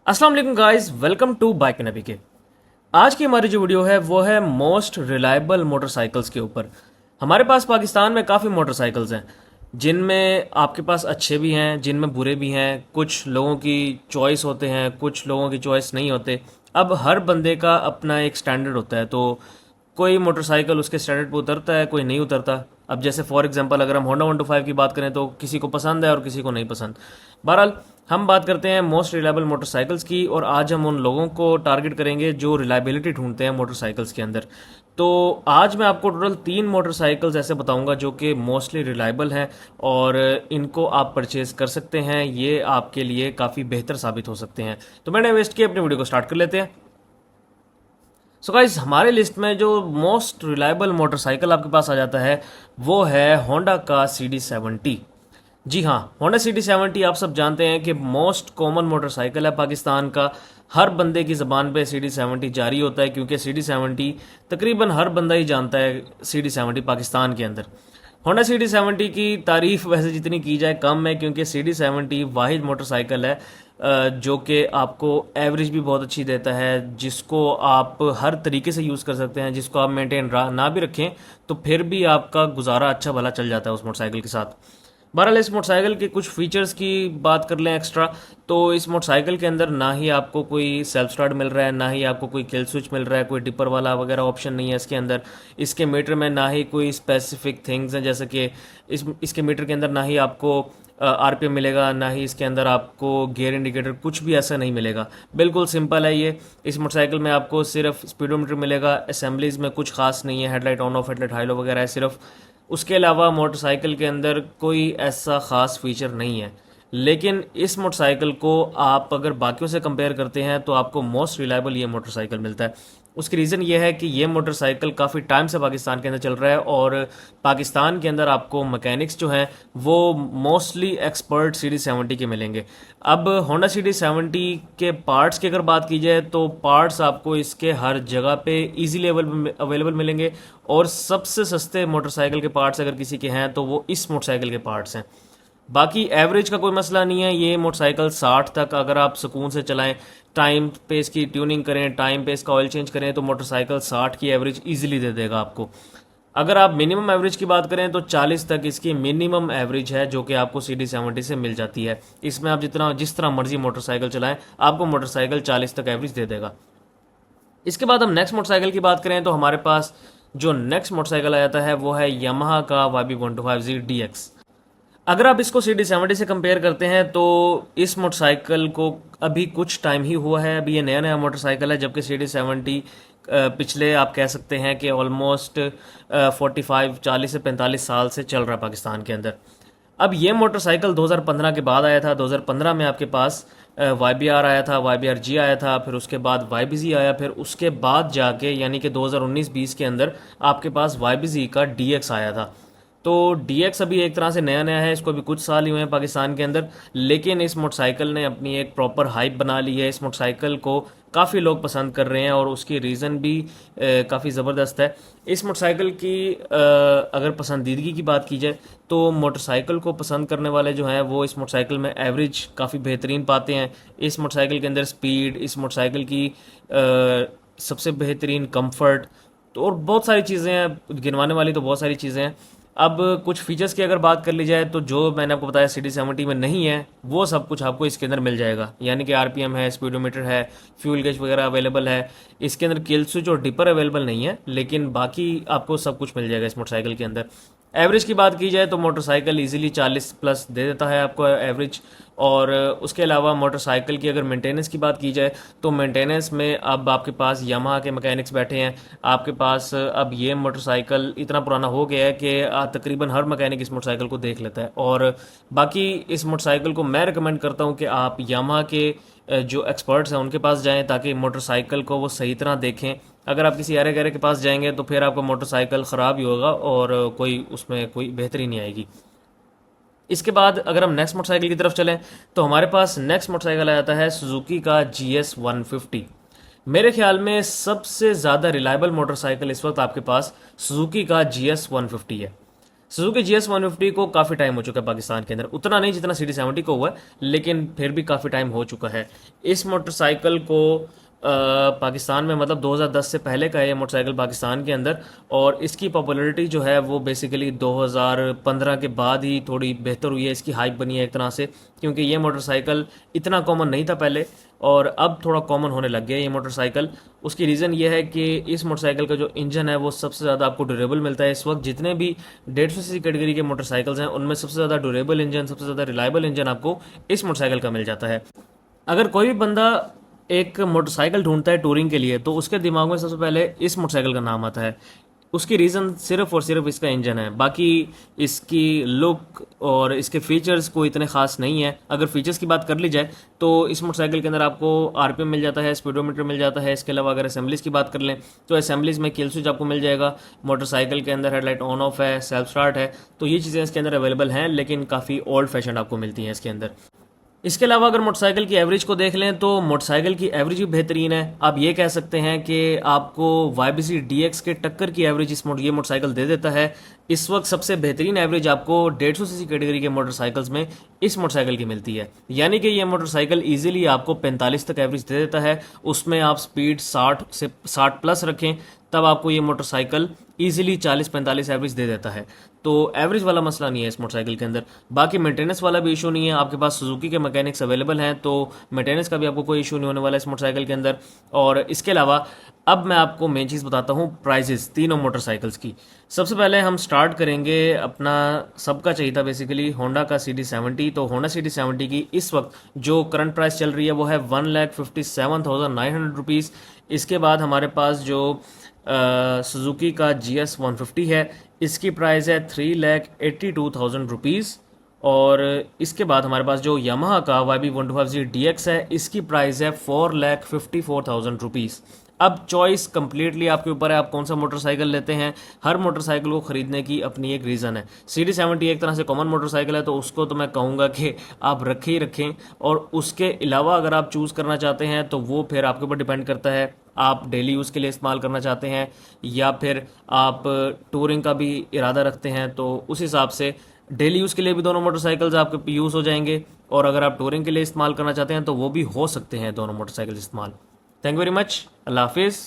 अस्सलाम वालेकुम guys, welcome to bike नबी के। आज की हमारी जो वीडियो है वो है मोस्ट रिलायबल मोटरसाइकिल्स के ऊपर। हमारे पास पाकिस्तान में काफ़ी मोटरसाइकिल्स हैं जिनमें आपके पास अच्छे भी हैं, जिनमें बुरे भी हैं। कुछ लोगों की चॉइस होते हैं, कुछ लोगों की चॉइस नहीं होते। अब हर बंदे का अपना एक स्टैंडर्ड होता है, तो कोई मोटरसाइकिल उसके स्टैंडर्ड पे उतरता है, कोई नहीं उतरता। अब जैसे फॉर एग्जांपल अगर हम होंडा 125 की बात करें तो किसी को पसंद है और किसी को नहीं पसंद। बहरहाल हम बात करते हैं मोस्ट रिलायबल मोटरसाइकिल्स की, और आज हम उन लोगों को टारगेट करेंगे जो रिलायबिलिटी ढूंढते हैं मोटरसाइकिल्स के अंदर। तो आज मैं आपको टोटल 3 मोटरसाइकिल्स ऐसे बताऊंगा जो कि मोस्टली रिलायबल हैं और इनको आप परचेज कर सकते हैं। ये आपके लिए काफ़ी बेहतर साबित हो सकते हैं। तो मैंने वेस्ट किया, अपनी वीडियो को स्टार्ट कर लेते हैं। सो गाइस, हमारे लिस्ट में जो मोस्ट रिलायबल मोटरसाइकिल आपके पास आ जाता है वो है होंडा का CD70। जी हाँ, होंडा CD70 आप सब जानते हैं कि मोस्ट कॉमन मोटरसाइकिल है पाकिस्तान का। हर बंदे की ज़बान पे CD70 जारी होता है, क्योंकि CD70 तकरीबन हर बंदा ही जानता है। CD70 पाकिस्तान के अंदर होंडा CD70 की तारीफ वैसे जितनी की जाए कम है, क्योंकि CD70 वाहिद मोटरसाइकिल है जो कि आपको एवरेज भी बहुत अच्छी देता है, जिसको आप हर तरीके से यूज़ कर सकते हैं। जिसको आप मेंटेन ना भी रखें तो फिर भी आपका गुजारा अच्छा भला चल जाता है उस मोटरसाइकिल के साथ। बहरहाल इस मोटरसाइकिल के कुछ फीचर्स की बात कर लें एक्स्ट्रा, तो इस मोटरसाइकिल के अंदर ना ही आपको कोई सेल्फ स्टार्ट मिल रहा है, ना ही आपको कोई किल स्विच मिल रहा है, कोई डिपर वाला वगैरह ऑप्शन नहीं है इसके अंदर। इसके मीटर में ना ही कोई स्पेसिफिक थिंग्स हैं, जैसे कि इसके मीटर के अंदर ना ही आपको आरपीएम मिलेगा, ना ही इसके अंदर आपको गियर इंडिकेटर, कुछ भी ऐसा नहीं मिलेगा। बिल्कुल सिंपल है ये। इस मोटरसाइकिल में आपको सिर्फ स्पीडोमीटर मिलेगा। असेंबलीज में कुछ खास नहीं है, headlight on off, headlight high low वगैरह है सिर्फ। उसके अलावा मोटरसाइकिल के अंदर कोई ऐसा ख़ास फीचर नहीं है। लेकिन इस मोटरसाइकिल को आप अगर बाकियों से कंपेयर करते हैं तो आपको मोस्ट रिलायबल ये मोटरसाइकिल मिलता है। उसकी रीज़न ये है कि ये मोटरसाइकिल काफ़ी टाइम से पाकिस्तान के अंदर चल रहा है, और पाकिस्तान के अंदर आपको मैकेनिक्स जो हैं वो मोस्टली एक्सपर्ट CD70 के मिलेंगे। अब होंडा CD70 के पार्ट्स की अगर बात की जाए तो पार्ट्स आपको इसके हर जगह पे इजीली अवेलेबल मिलेंगे, और सबसे सस्ते मोटरसाइकिल के पार्ट्स अगर किसी के हैं तो वो इस मोटरसाइकिल के पार्ट्स हैं। बाकी एवरेज का कोई मसला नहीं है। ये मोटरसाइकिल 60 तक अगर आप सुकून से चलाएं, टाइम पे इसकी ट्यूनिंग करें, टाइम पे इसका ऑयल चेंज करें, तो मोटरसाइकिल 60 की एवरेज इजीली दे देगा आपको। अगर आप मिनिमम एवरेज की बात करें तो 40 तक इसकी मिनिमम एवरेज है, जो कि आपको CD70 से मिल जाती है। इसमें आप जिस तरह मर्जी मोटरसाइकिल चलाएं, आपको मोटरसाइकिल 40 तक एवरेज दे देगा। इसके बाद हम नेक्स्ट मोटरसाइकिल की बात करें तो हमारे पास जो नेक्स्ट मोटरसाइकिल आ जाता है वो है यामाहा का YB125Z DX। अगर आप इसको CD70 से कंपेयर करते हैं तो इस मोटरसाइकिल को अभी कुछ टाइम ही हुआ है, अभी ये नया नया मोटरसाइकिल है, जबकि CD70 पिछले आप कह सकते हैं कि ऑलमोस्ट 40 से 45 साल से चल रहा है पाकिस्तान के अंदर। अब ये मोटरसाइकिल 2015 के बाद आया था। 2015 में आपके पास YBR आया था, YBR-G आया था, फिर उसके बाद YBZ आया, फिर उसके बाद जाके यानी कि 2019-20 के अंदर आपके पास YBZ का DX आया था। तो DX अभी एक तरह से नया नया है, इसको अभी कुछ साल ही हुए हैं पाकिस्तान के अंदर, लेकिन इस मोटरसाइकिल ने अपनी एक प्रॉपर हाइप बना ली है। इस मोटरसाइकिल को काफ़ी लोग पसंद कर रहे हैं और उसकी रीज़न भी काफ़ी ज़बरदस्त है। इस मोटरसाइकिल की अगर पसंदीदगी की बात की जाए तो मोटरसाइकिल को पसंद करने वाले जो हैं वो इस मोटरसाइकिल में एवरेज काफ़ी बेहतरीन पाते हैं। इस मोटरसाइकिल के अंदर स्पीड, इस मोटरसाइकिल की सबसे बेहतरीन कंफर्ट, तो और बहुत सारी चीज़ें हैं, गिनवाने वाली तो बहुत सारी चीज़ें हैं। अब कुछ फीचर्स की अगर बात कर ली जाए तो जो मैंने आपको बताया CD70 में नहीं है वो सब कुछ आपको इसके अंदर मिल जाएगा, यानी कि आरपीएम है, स्पीडोमीटर है, फ्यूल गेज वगैरह अवेलेबल है। इसके अंदर किल स्विच और डिपर अवेलेबल नहीं है, लेकिन बाकी आपको सब कुछ मिल जाएगा इस मोटरसाइकिल के अंदर। एवरेज की बात की जाए तो मोटरसाइकिल इजीली 40 प्लस दे देता है आपको एवरेज। और उसके अलावा मोटरसाइकिल की अगर मेंटेनेंस की बात की जाए तो मेंटेनेंस में अब आपके पास यामाहा के मैकेनिक्स बैठे हैं आपके पास। अब ये मोटरसाइकिल इतना पुराना हो गया है कि तकरीबन हर मैकेनिक इस मोटरसाइकिल को देख लेता है। और बाकी इस मोटरसाइकिल को मैं रिकमेंड करता हूँ कि आप यामाहा के जो एक्सपर्ट्स हैं उनके पास जाएं, ताकि मोटरसाइकिल को वो सही तरह देखें। अगर आप किसी अरे गहरे के पास जाएंगे तो फिर आपका मोटरसाइकिल ख़राब ही होगा और कोई उसमें कोई बेहतरी नहीं आएगी। इसके बाद अगर हम नेक्स्ट मोटरसाइकिल की तरफ चलें तो हमारे पास नेक्स्ट मोटरसाइकिल आ जाता है सुजुकी का GS150। मेरे ख्याल में सबसे ज़्यादा रिलायबल मोटरसाइकिल इस वक्त आपके पास सुजुकी का GS150 है। सुजुकी GS150 को काफ़ी टाइम हो चुका है पाकिस्तान के अंदर, उतना नहीं जितना CD70 को हुआ है, लेकिन फिर भी काफ़ी टाइम हो चुका है। इस मोटरसाइकिल को पाकिस्तान में मतलब 2010 से पहले का है ये मोटरसाइकिल पाकिस्तान के अंदर, और इसकी पॉपुलैरिटी जो है वो बेसिकली 2015 के बाद ही थोड़ी बेहतर हुई है, इसकी हाइप बनी है एक तरह से, क्योंकि ये मोटरसाइकिल इतना कॉमन नहीं था पहले और अब थोड़ा कॉमन होने लग गया है ये मोटरसाइकिल। उसकी रीज़न ये है कि इस मोटरसाइकिल का जो इंजन है वो सबसे ज़्यादा आपको ड्यूरेबल मिलता है। इस वक्त जितने भी 150cc कैटेगरी के मोटरसाइकिल्स हैं उनमें सबसे ज़्यादा ड्यूरेबल इंजन, सबसे ज़्यादा रिलायबल इंजन आपको इस मोटरसाइकिल का मिल जाता है। अगर कोई भी बंदा एक मोटरसाइकिल ढूंढता है टूरिंग के लिए तो उसके दिमाग में सबसे पहले इस मोटरसाइकिल का नाम आता है। उसकी रीज़न सिर्फ और सिर्फ इसका इंजन है, बाकी इसकी लुक और इसके फीचर्स कोई इतने ख़ास नहीं है। अगर फीचर्स की बात कर ली जाए तो इस मोटरसाइकिल के अंदर आपको RPM मिल जाता है, स्पीडोमीटर मिल जाता है। इसके अलावा अगर असेंबलीज की बात कर लें तो असेंबलीज में किल स्विच आपको मिल जाएगा, मोटरसाइकिल के अंदर हेडलाइट ऑन ऑफ है, सेल्फ स्टार्ट है, तो ये चीज़ें इसके अंदर अवेलेबल हैं, लेकिन काफ़ी ओल्ड फैशन आपको मिलती हैं इसके अंदर। इसके अलावा अगर मोटरसाइकिल की एवरेज को देख लें तो मोटरसाइकिल की एवरेज भी बेहतरीन है। आप ये कह सकते हैं कि आपको YBC DX के टक्कर की एवरेज ये मोटरसाइकिल दे देता है। इस वक्त सबसे बेहतरीन एवरेज आपको 150cc कैटेगरी के मोटरसाइकिल्स में इस मोटरसाइकिल की मिलती है, यानी कि ये मोटरसाइकिल इजीली आपको 45 तक एवरेज दे देता है। उसमें आप स्पीड 60 से 60 प्लस रखें तब आपको ये मोटरसाइकिल इजीली 40-45 एवरेज दे देता है। तो एवरेज वाला मसला नहीं है इस मोटरसाइकिल के अंदर। बाकी मेंटेनेंस वाला भी इशू नहीं है, आपके पास सुजुकी के मैकेनिक्स अवेलेबल हैं, तो मेंटेनेंस का भी आपको कोई इशू नहीं होने वाला इस मोटरसाइकिल के अंदर। और इसके अलावा अब मैं आपको मेन चीज़ बताता हूँ, प्राइजेस तीनों मोटरसाइकिल्स की। सबसे पहले हम स्टार्ट करेंगे, अपना सबका चाहिए था बेसिकली होंडा का CD70। तो होंडा CD70 की इस वक्त जो करंट प्राइस चल रही है वो है 1,57,900 रुपीज़। इसके बाद हमारे पास जो सुजुकी का GS150 है, इसकी प्राइस है 3,82,000 रुपीज़। और इसके बाद हमारे पास जो यामाहा का YB125G DX है, इसकी प्राइस है 4,54,000 रुपीज़। अब चॉइस कम्प्लीटली आपके ऊपर है, आप कौन सा मोटरसाइकिल लेते हैं। हर मोटरसाइकिल को ख़रीदने की अपनी एक रीज़न है। CD70 एक तरह से कॉमन मोटरसाइकिल है, तो उसको तो मैं कहूँगा कि आप रखें ही रखें। और उसके अलावा अगर आप चूज़ करना चाहते हैं तो वो फिर आपके ऊपर डिपेंड करता है, आप डेली यूज़ के लिए इस्तेमाल करना चाहते हैं या फिर आप टूरिंग का भी इरादा रखते हैं, तो उस हिसाब से डेली यूज़ के लिए भी दोनों मोटरसाइकिल्स आपके यूज़ हो जाएंगे, और अगर आप टूरिंग के लिए इस्तेमाल करना चाहते हैं तो वो भी हो सकते हैं दोनों मोटरसाइकिल इस्तेमाल। थैंक यू वेरी मच, अल्लाह हाफिज़।